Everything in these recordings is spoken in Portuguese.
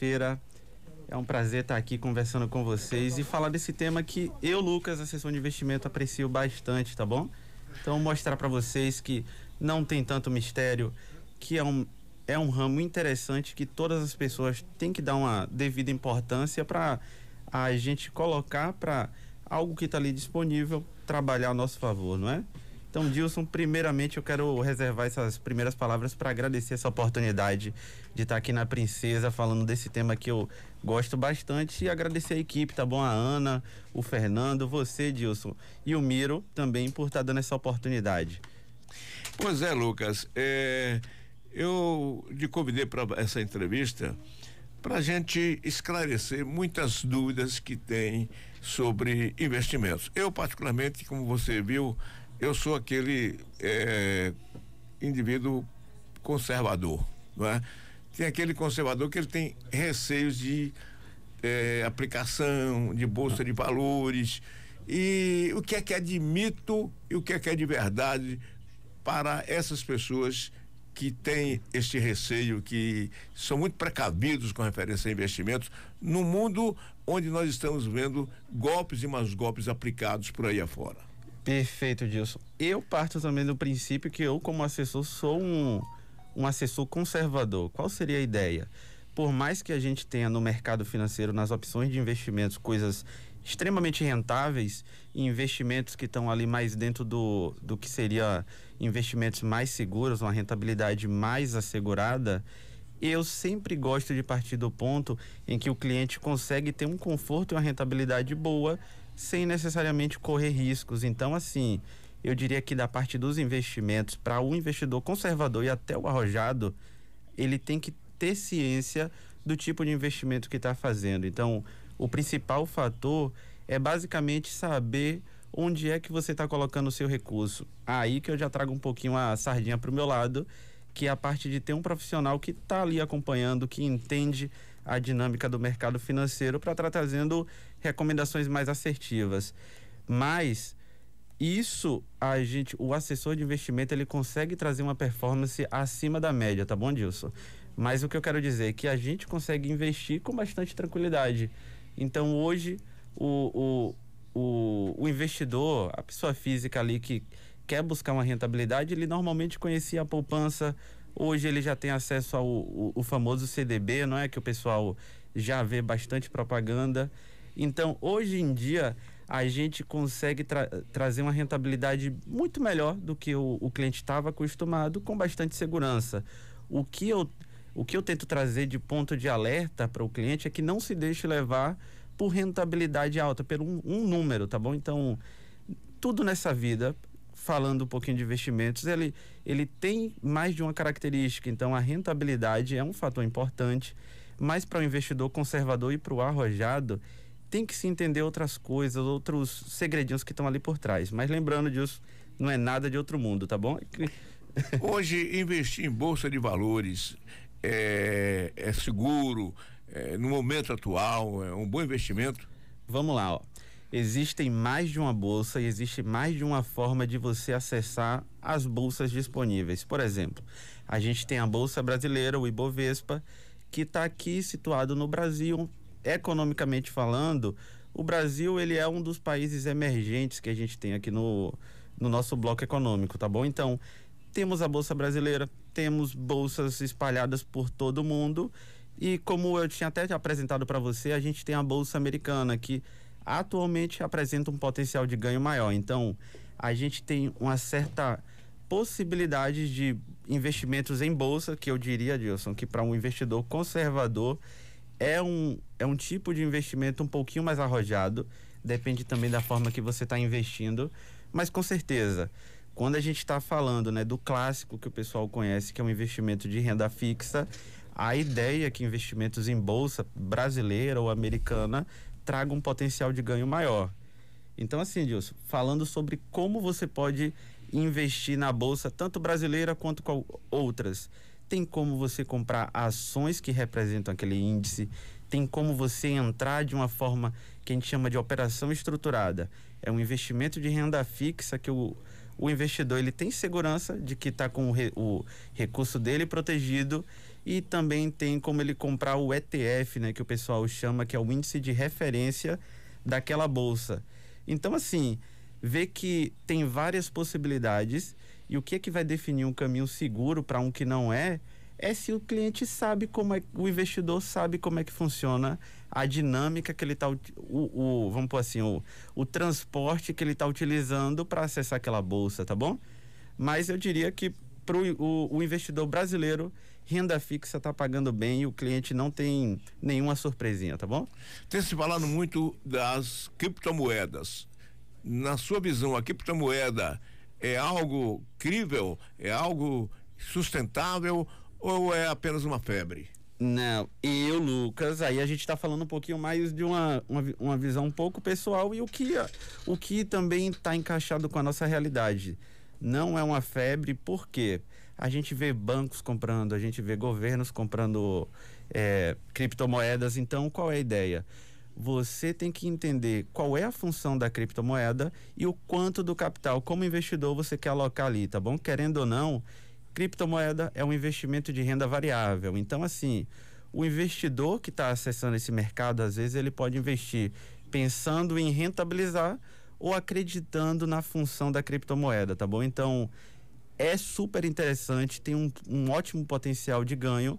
segunda-feira. É um prazer estar aqui conversando com vocês e falar desse tema que eu, Lucas, assessor de investimento, aprecio bastante, tá bom? Então, mostrar para vocês que não tem tanto mistério, que é um ramo interessante que todas as pessoas têm que dar uma devida importância para a gente colocar para algo que está ali disponível trabalhar a nosso favor, não é? Então, Dilson, primeiramente eu quero reservar essas primeiras palavras para agradecer essa oportunidade de estar aqui na Princesa falando desse tema que eu gosto bastante e agradecer a equipe, tá bom? A Ana, o Fernando, você, Dilson, e o Miro também por estar dando essa oportunidade. Pois é, Lucas, eu te convidei para essa entrevista para a gente esclarecer muitas dúvidas que tem sobre investimentos. Eu, particularmente, como você viu, eu sou aquele indivíduo conservador, não é? Tem aquele conservador que ele tem receios de aplicação, de bolsa de valores, e o que é de mito e o que é de verdade para essas pessoas que têm este receio, que são muito precavidos com referência a investimentos, no mundo onde nós estamos vendo golpes e mais golpes aplicados por aí afora. Perfeito, Dilson. Eu parto também do princípio que eu, como assessor, sou um assessor conservador. Qual seria a ideia? Por mais que a gente tenha no mercado financeiro, nas opções de investimentos, coisas extremamente rentáveis e investimentos que estão ali mais dentro do que seria investimentos mais seguros, uma rentabilidade mais assegurada, eu sempre gosto de partir do ponto em que o cliente consegue ter um conforto e uma rentabilidade boa sem necessariamente correr riscos. Então, assim, eu diria que da parte dos investimentos, para o investidor conservador e até o arrojado, ele tem que ter ciência do tipo de investimento que está fazendo. Então, o principal fator é basicamente saber onde é que você está colocando o seu recurso. Aí que eu já trago um pouquinho a sardinha para o meu lado, que é a parte de ter um profissional que está ali acompanhando, que entende a dinâmica do mercado financeiro para estar trazendo recomendações mais assertivas. Mas isso, o assessor de investimento, ele consegue trazer uma performance acima da média, tá bom, Dilson? Mas o que eu quero dizer é que a gente consegue investir com bastante tranquilidade. Então, hoje, o investidor, a pessoa física ali que quer buscar uma rentabilidade, ele normalmente conhecia a poupança. Hoje ele já tem acesso ao famoso CDB, não é? Que o pessoal já vê bastante propaganda. Então, hoje em dia, a gente consegue trazer uma rentabilidade muito melhor do que o cliente estava acostumado, com bastante segurança. O que eu tento trazer de ponto de alerta para o cliente é que não se deixe levar por rentabilidade alta, por um número, tá bom? Então, tudo nessa vida, falando um pouquinho de investimentos, ele tem mais de uma característica. Então, a rentabilidade é um fator importante, mas para o investidor conservador e para o arrojado, tem que se entender outras coisas, outros segredinhos que estão ali por trás. Mas lembrando disso, não é nada de outro mundo, tá bom? Hoje, investir em bolsa de valores é seguro, no momento atual, é um bom investimento? Vamos lá, ó. Existem mais de uma bolsa e existe mais de uma forma de você acessar as bolsas disponíveis. Por exemplo, a gente tem a Bolsa Brasileira, o Ibovespa, que está aqui situado no Brasil. Economicamente falando, o Brasil, ele é um dos países emergentes que a gente tem aqui no nosso bloco econômico, tá bom? Então, temos a Bolsa Brasileira, temos bolsas espalhadas por todo o mundo, e como eu tinha até apresentado para você, a gente tem a Bolsa Americana, que atualmente apresenta um potencial de ganho maior. Então, a gente tem uma certa possibilidade de investimentos em bolsa, que eu diria, Dilson, que para um investidor conservador é um tipo de investimento um pouquinho mais arrojado, depende também da forma que você está investindo, mas com certeza, quando a gente está falando, né, do clássico que o pessoal conhece, que é um investimento de renda fixa, a ideia é que investimentos em bolsa brasileira ou americana tragam um potencial de ganho maior. Então, assim, Dilson, falando sobre como você pode investir na bolsa, tanto brasileira quanto com outras, tem como você comprar ações que representam aquele índice, tem como você entrar de uma forma que a gente chama de operação estruturada. É um investimento de renda fixa que o investidor, ele tem segurança de que está com o recurso dele protegido, e também tem como ele comprar o ETF, né, que o pessoal chama, que é o índice de referência daquela bolsa. Então, assim, vê que tem várias possibilidades, e o que é que vai definir um caminho seguro para um que não é se o cliente sabe como é, o investidor sabe como é que funciona a dinâmica que ele está, vamos pôr assim, o transporte que ele está utilizando para acessar aquela bolsa, tá bom? Mas eu diria que para o investidor brasileiro, renda fixa está pagando bem e o cliente não tem nenhuma surpresinha, tá bom? Tem se falado muito das criptomoedas. Na sua visão, a criptomoeda é algo crível, é algo sustentável ou é apenas uma febre? Não, Lucas, aí a gente está falando um pouquinho mais de uma visão um pouco pessoal e o que também está encaixado com a nossa realidade. Não é uma febre, porque a gente vê bancos comprando, a gente vê governos comprando criptomoedas. Então, qual é a ideia? Você tem que entender qual é a função da criptomoeda e o quanto do capital, como investidor, você quer alocar ali, tá bom? Querendo ou não, criptomoeda é um investimento de renda variável. Então, assim, o investidor que está acessando esse mercado, às vezes ele pode investir pensando em rentabilizar ou acreditando na função da criptomoeda, tá bom? Então, é super interessante, tem um ótimo potencial de ganho,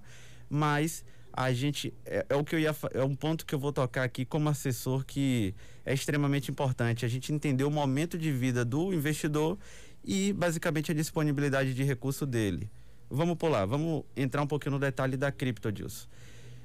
mas a gente, é um ponto que eu vou tocar aqui como assessor, que é extremamente importante, a gente entender o momento de vida do investidor e basicamente a disponibilidade de recurso dele. Vamos pular, vamos entrar um pouquinho no detalhe da cripto, Dilson.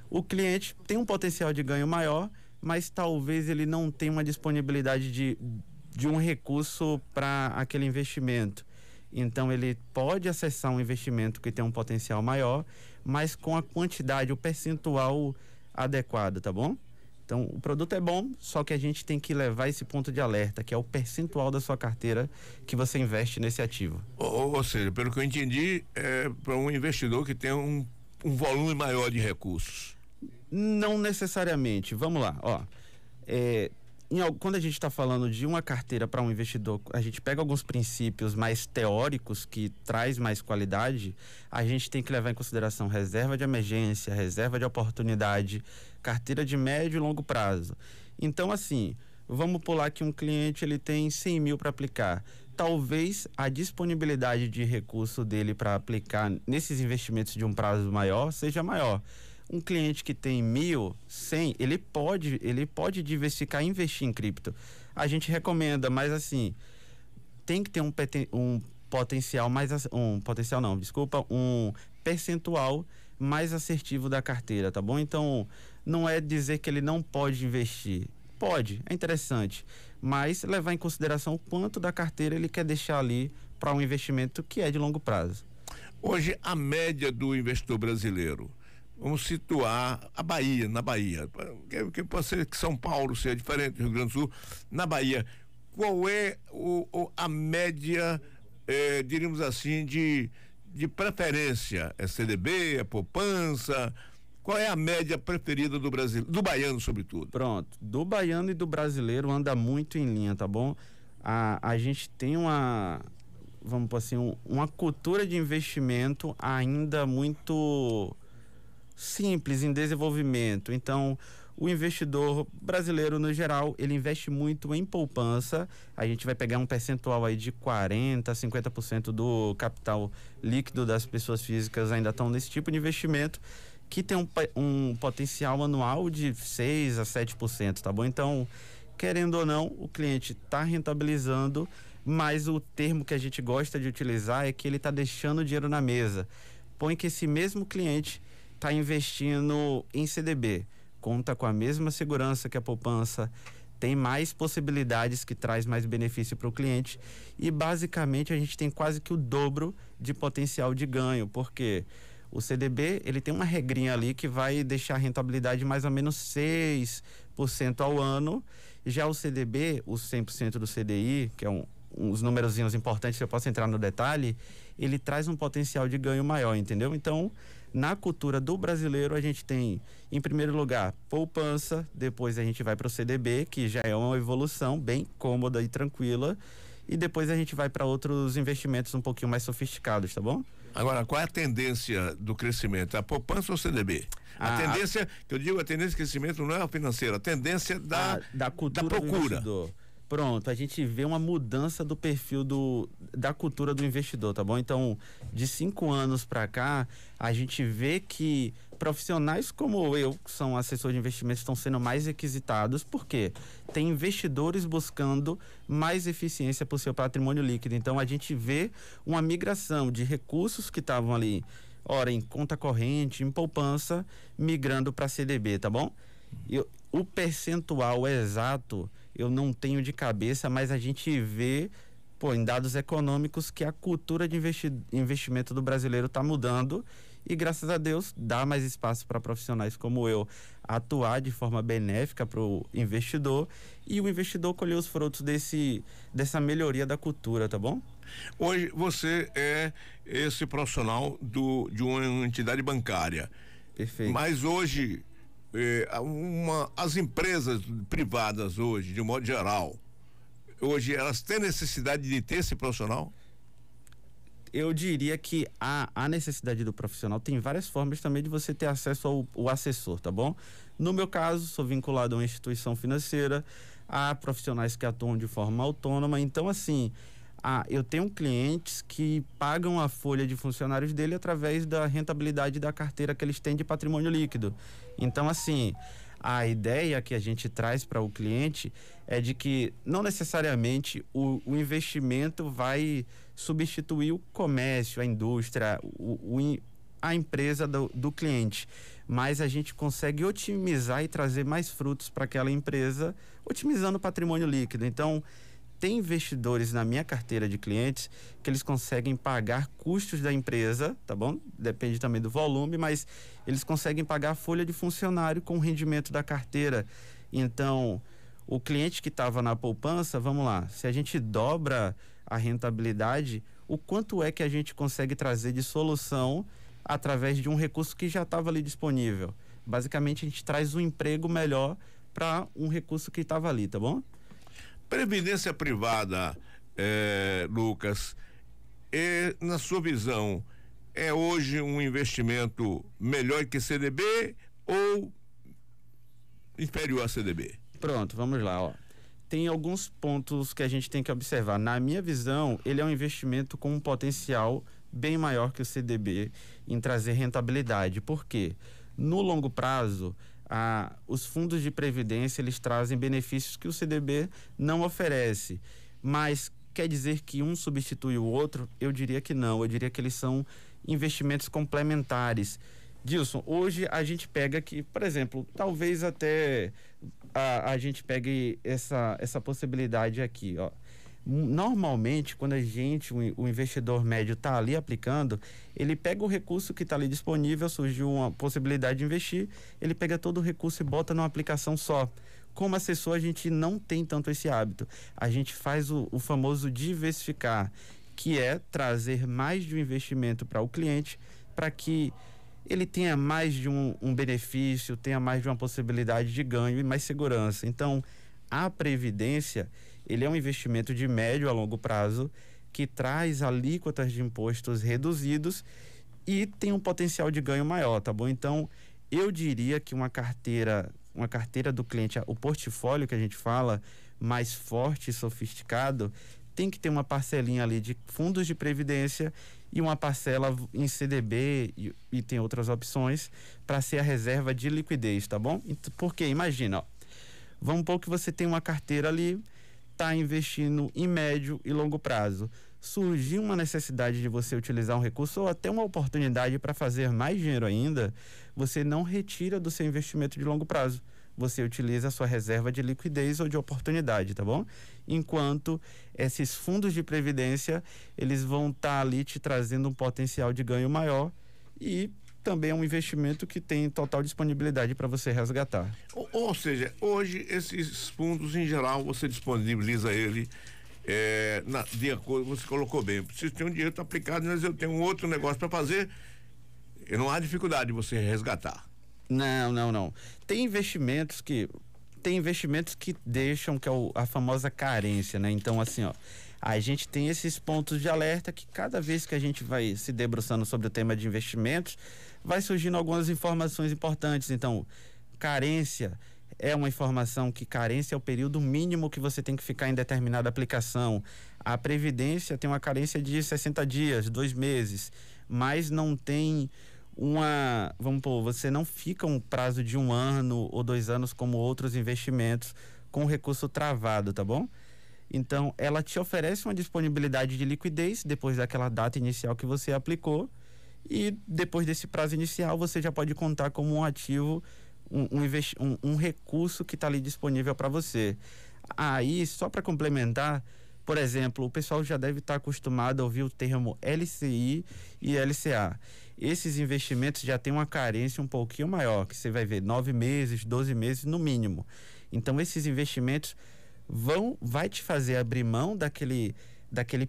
O cliente tem um potencial de ganho maior, mas talvez ele não tenha uma disponibilidade de um recurso para aquele investimento. Então ele pode acessar um investimento que tem um potencial maior, mas com a quantidade, o percentual adequado, tá bom? Então o produto é bom, só que a gente tem que levar esse ponto de alerta, que é o percentual da sua carteira que você investe nesse ativo. Ou seja, pelo que eu entendi, é para um investidor que tem um volume maior de recursos. Não necessariamente. Vamos lá, ó. Quando a gente está falando de uma carteira para um investidor, a gente pega alguns princípios mais teóricos que traz mais qualidade. A gente tem que levar em consideração reserva de emergência, reserva de oportunidade, carteira de médio e longo prazo. Então, assim, vamos pular que um cliente ele tem 100 mil para aplicar. Talvez a disponibilidade de recurso dele para aplicar nesses investimentos de um prazo maior seja maior. Um cliente que tem 1.000, 100, ele pode diversificar e investir em cripto. A gente recomenda, mas assim, tem que ter um percentual mais assertivo da carteira, tá bom? Então, não é dizer que ele não pode investir. Pode, é interessante, mas levar em consideração o quanto da carteira ele quer deixar ali para um investimento que é de longo prazo. Hoje, a média do investidor brasileiro, vamos situar a Bahia, na Bahia, que pode ser que São Paulo seja diferente do Rio Grande do Sul, na Bahia, qual é a média, diríamos assim, de preferência? É CDB, é poupança? Qual é a média preferida do Brasil, do baiano sobretudo? Pronto, do baiano e do brasileiro anda muito em linha, tá bom? A gente tem vamos por assim, uma cultura de investimento ainda muito simples, em desenvolvimento. Então, o investidor brasileiro, no geral, ele investe muito em poupança. A gente vai pegar um percentual aí de 40% a 50% do capital líquido das pessoas físicas ainda estão nesse tipo de investimento, que tem um potencial anual de 6% a 7%, tá bom? Então, querendo ou não, o cliente está rentabilizando, mas o termo que a gente gosta de utilizar é que ele está deixando o dinheiro na mesa. Põe que esse mesmo cliente está investindo em CDB, conta com a mesma segurança que a poupança, tem mais possibilidades, que traz mais benefício para o cliente, e basicamente a gente tem quase que o dobro de potencial de ganho, porque o CDB ele tem uma regrinha ali que vai deixar a rentabilidade mais ou menos 6% ao ano. Já o CDB, os 100% do CDI, que é uns numerozinhos importantes que eu posso entrar no detalhe, ele traz um potencial de ganho maior, entendeu? Então, na cultura do brasileiro, a gente tem, em primeiro lugar, poupança, depois a gente vai para o CDB, que já é uma evolução bem cômoda e tranquila, e depois a gente vai para outros investimentos um pouquinho mais sofisticados, tá bom? Agora, qual é a tendência do crescimento? A poupança ou o CDB? A tendência, que eu digo, a tendência de crescimento não é a financeira, a tendência da cultura da procura. do investidor. Pronto, a gente vê uma mudança do perfil da cultura do investidor, tá bom? Então, de 5 anos para cá, a gente vê que profissionais como eu, que são assessores de investimentos, estão sendo mais requisitados, porque tem investidores buscando mais eficiência para o seu patrimônio líquido. Então, a gente vê uma migração de recursos que estavam ali, ora, em conta corrente, em poupança, migrando para CDB, tá bom? O percentual exato eu não tenho de cabeça, mas a gente vê, em dados econômicos, que a cultura de investimento do brasileiro está mudando e, graças a Deus, dá mais espaço para profissionais como eu atuar de forma benéfica para o investidor e o investidor colher os frutos dessa melhoria da cultura, tá bom? Hoje você é esse profissional de uma entidade bancária. Perfeito. Mas hoje as empresas privadas hoje, de um modo geral, hoje elas têm necessidade de ter esse profissional? Eu diria que a necessidade do profissional tem várias formas também de você ter acesso ao assessor, tá bom? No meu caso, sou vinculado a uma instituição financeira, há profissionais que atuam de forma autônoma, então assim, eu tenho clientes que pagam a folha de funcionários dele através da rentabilidade da carteira que eles têm de patrimônio líquido. Então, assim, a ideia que a gente traz para o cliente é de que não necessariamente o investimento vai substituir o comércio, a indústria, a empresa do cliente, mas a gente consegue otimizar e trazer mais frutos para aquela empresa, otimizando o patrimônio líquido. Então, tem investidores na minha carteira de clientes que eles conseguem pagar custos da empresa, tá bom? Depende também do volume, mas eles conseguem pagar a folha de funcionário com o rendimento da carteira. Então, o cliente que estava na poupança, vamos lá, se a gente dobra a rentabilidade, o quanto é que a gente consegue trazer de solução através de um recurso que já estava ali disponível? Basicamente, a gente traz um emprego melhor para um recurso que estava ali, tá bom? Previdência privada, Lucas, na sua visão, é hoje um investimento melhor que CDB ou inferior a CDB? Pronto, vamos lá, ó. Tem alguns pontos que a gente tem que observar. Na minha visão, ele é um investimento com um potencial bem maior que o CDB em trazer rentabilidade. Por quê? No longo prazo, os fundos de previdência, eles trazem benefícios que o CDB não oferece, mas quer dizer que um substitui o outro? Eu diria que não, eu diria que eles são investimentos complementares. Dilson, hoje a gente pega que, por exemplo, talvez até a gente pegue essa possibilidade aqui, ó. Normalmente, quando o investidor médio está ali aplicando, ele pega o recurso que está ali disponível, surgiu uma possibilidade de investir, ele pega todo o recurso e bota numa aplicação só. Como assessor, a gente não tem tanto esse hábito. A gente faz o famoso diversificar, que é trazer mais de um investimento para o cliente, para que ele tenha mais de um benefício, tenha mais de uma possibilidade de ganho e mais segurança. Então, a previdência, ele é um investimento de médio a longo prazo que traz alíquotas de impostos reduzidos e tem um potencial de ganho maior, tá bom? Então, eu diria que uma carteira do cliente, o portfólio que a gente fala, mais forte e sofisticado, tem que ter uma parcelinha ali de fundos de previdência e uma parcela em CDB e tem outras opções para ser a reserva de liquidez, tá bom? Porque imagina, ó, vamos supor que você tem uma carteira ali, está investindo em médio e longo prazo. Surgiu uma necessidade de você utilizar um recurso ou até uma oportunidade para fazer mais dinheiro ainda, você não retira do seu investimento de longo prazo. Você utiliza a sua reserva de liquidez ou de oportunidade, tá bom? Enquanto esses fundos de previdência, eles vão estar ali te trazendo um potencial de ganho maior e também é um investimento que tem total disponibilidade para você resgatar. Ou seja, hoje esses fundos em geral você disponibiliza ele de acordo, você colocou bem, eu preciso ter um dinheiro aplicado, mas eu tenho um outro negócio para fazer, e não há dificuldade de você resgatar. Não. Tem investimentos que deixam, que é a famosa carência, né? Então, assim, ó, A gente tem esses pontos de alerta que cada vez que a gente vai se debruçando sobre o tema de investimentos, vai surgindo algumas informações importantes. Então, carência é uma informação que carência é o período mínimo que você tem que ficar em determinada aplicação. A Previdência tem uma carência de 60 dias, 2 meses, mas não tem você não fica um prazo de 1 ano ou 2 anos como outros investimentos com recurso travado, tá bom? Então, ela te oferece uma disponibilidade de liquidez depois daquela data inicial que você aplicou, e depois desse prazo inicial você já pode contar como um ativo, um recurso que está ali disponível para você. Aí, só para complementar, por exemplo, o pessoal já deve estar acostumado a ouvir o termo LCI e LCA. Esses investimentos já têm uma carência um pouquinho maior, que você vai ver 9 meses, 12 meses no mínimo. Então, esses investimentos vai te fazer abrir mão daquele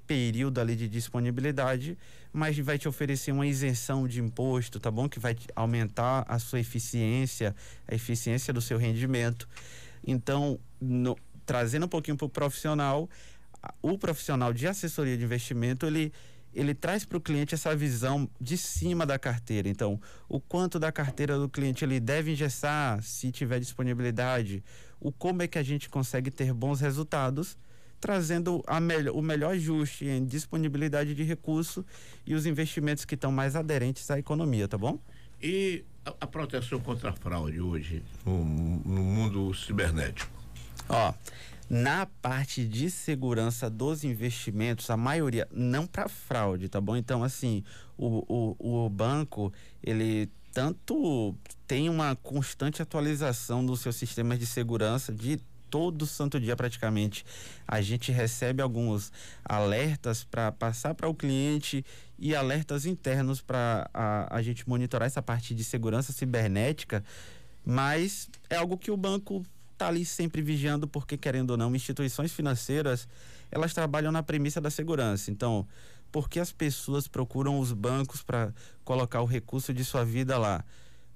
período ali de disponibilidade, mas vai te oferecer uma isenção de imposto, tá bom? Que vai aumentar a sua eficiência, a eficiência do seu rendimento. Então, trazendo um pouquinho para o profissional de assessoria de investimento, ele traz para o cliente essa visão de cima da carteira. Então, o quanto da carteira do cliente ele deve engessar, se tiver disponibilidade, como é que a gente consegue ter bons resultados, trazendo o melhor ajuste em disponibilidade de recurso e os investimentos que estão mais aderentes à economia, tá bom? E a proteção contra a fraude hoje no mundo cibernético? Na parte de segurança dos investimentos, a maioria, não para fraude, tá bom? Então, assim, o banco, ele tanto tem uma constante atualização dos seus sistemas de segurança de todo santo dia praticamente. A gente recebe alguns alertas para passar para o cliente e alertas internos para a gente monitorar essa parte de segurança cibernética, mas é algo que o banco está ali sempre vigiando, porque, querendo ou não, instituições financeiras, elas trabalham na premissa da segurança. Então, por que as pessoas procuram os bancos para colocar o recurso de sua vida lá?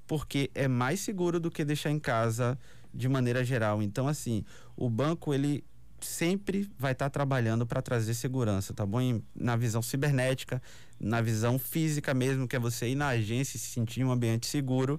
Porque é mais seguro do que deixar em casa de maneira geral. Então, assim, o banco, ele sempre vai estar trabalhando para trazer segurança, tá bom? Na visão cibernética, na visão física mesmo, que é você ir na agência e se sentir em um ambiente seguro.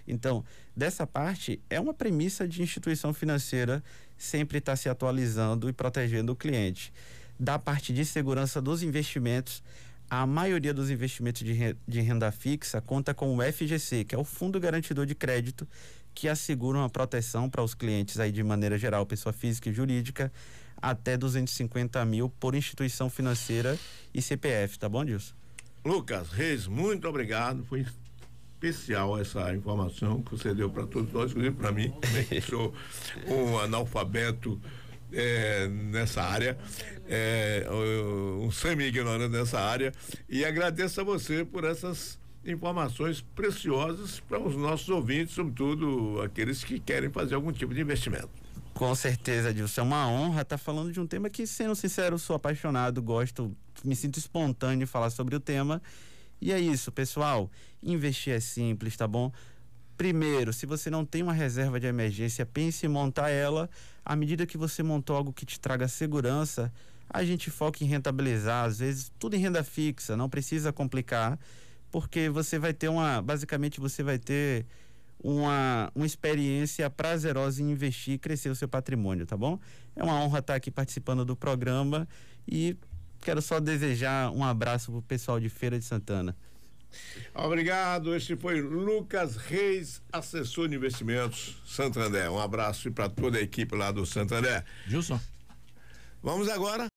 Então, dessa parte, é uma premissa de instituição financeira sempre estar se atualizando e protegendo o cliente. Da parte de segurança dos investimentos, a maioria dos investimentos de renda fixa conta com o FGC, que é o Fundo Garantidor de Crédito, que assegura uma proteção para os clientes aí de maneira geral, pessoa física e jurídica, até 250 mil por instituição financeira e CPF, tá bom, Dilson? Lucas Reis, muito obrigado, foi especial essa informação que você deu para todos nós, inclusive para mim, que sou um analfabeto nessa área, um semi-ignorante nessa área, e agradeço a você por essas informações preciosas para os nossos ouvintes, sobretudo aqueles que querem fazer algum tipo de investimento. Com certeza, Dilson, é uma honra estar falando de um tema que, sendo sincero, sou apaixonado, gosto, me sinto espontâneo em falar sobre o tema. E é isso, pessoal, investir é simples, tá bom? Primeiro, se você não tem uma reserva de emergência, pense em montar ela. À medida que você montou algo que te traga segurança, a gente foca em rentabilizar, às vezes tudo em renda fixa, não precisa complicar, porque você vai ter uma experiência prazerosa em investir e crescer o seu patrimônio, tá bom? É uma honra estar aqui participando do programa e quero só desejar um abraço pro pessoal de Feira de Santana. Obrigado, este foi Lucas Reis, assessor de investimentos Santander. Um abraço para toda a equipe lá do Santander. Gilson. Vamos agora